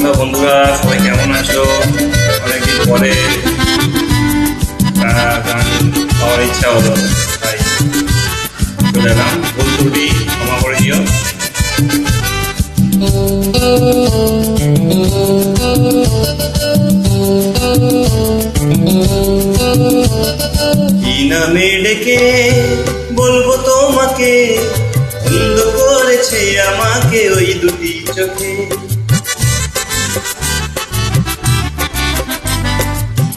Hello বন্ধুরা, সবাই কেমন আছো? অনেকদিন পরে গান পাওয়ার ইচ্ছা হলো, তাই চলে এলাম। ভুল ত্রুটি ক্ষমা করে দিও। কি নামে ডেকে বলবো তোমাকে, অন্ধ করেছে আমাকে ওই দুটি চোখে।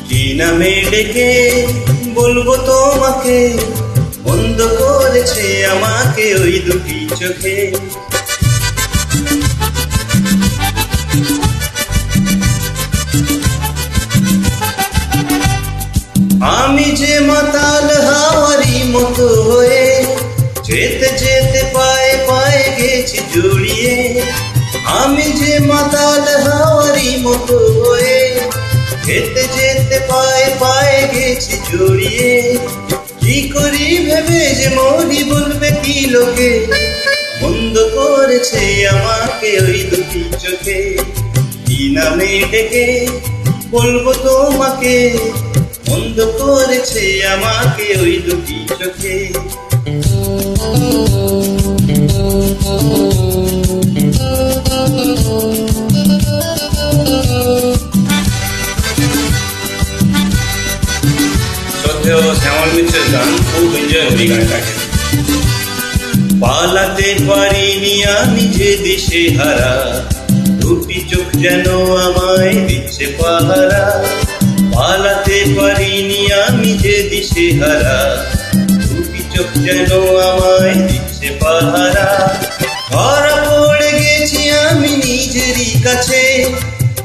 কি নামে ডেকে বলবো তোমাকে, বন্ধ করেছে আমাকে ওই দুটি চোখে। আমি যে মাতাল হাওয়ারি মতো হয়ে যেতে যেতে পায়ে পায়ে গেছি জড়িয়ে। আমি যে মাতাল হাওয়ারি মতো হয়ে যেতে যেতে পায়ে পায়ে গেছি জড়িয়ে। কি করি ভেবে যে মরি, বলবে কি লোকে, বন্ধ করেছে আমাকে ওই দুটি চোখে। কি নামে ডেকে বলবো তোমাকে, বন্ধ করেছে আমাকে ওই দুটি চোখে। শ্রদ্ধেয় শ্যামল মিত্রের গান খুব এনজয় করি গানটাকে। পালাতে পারিনি আমি যে দিশে হারা, দুটি চোখ যেন আমায় দিচ্ছে পাহারা। পালাতে পারিনি আমি যে দিশে হারা, দুটি চোখ যেন আমায় দিচ্ছে পাহারা। ধরা পড়ে গেছি আমি নিজেরই কাছে,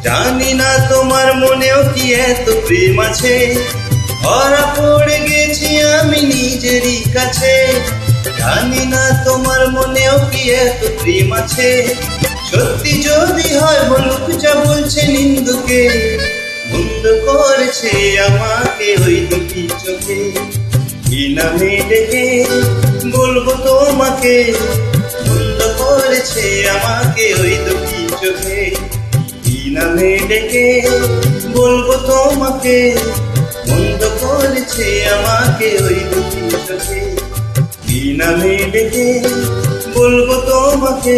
জানি না তোমার মনেও কি এত প্রেম আছে। ধরা পড়ে গেছি আমি নিজেরই কাছে, জানি না তোমার মনেও কি এত প্রেম আছে। সত্যি যদি হয় বলুক যা বলছে নিন্দুকে, বন্ধ করেছে আমাকে ওই দুটি চোখে। কি নামে ডেকে বলবো তোমাকে, বন্ধ করেছে আমাকে ওই দুটি চোখে। কি নামে ডেকে বলবো তোমাকে, বন্ধ করেছে আমাকে ওই দুটি চোখে। কি নামে ডেকে বলবো তোমাকে,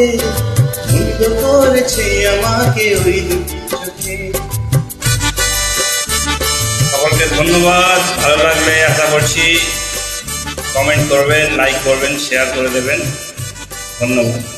বন্ধ করেছে আমাকে ওই দুটি চোখে। সকলকে ধন্যবাদ। ভালো লাগলে আশা করছি কমেন্ট করবেন, লাইক করবেন, শেয়ার করে দেবেন। ধন্যবাদ।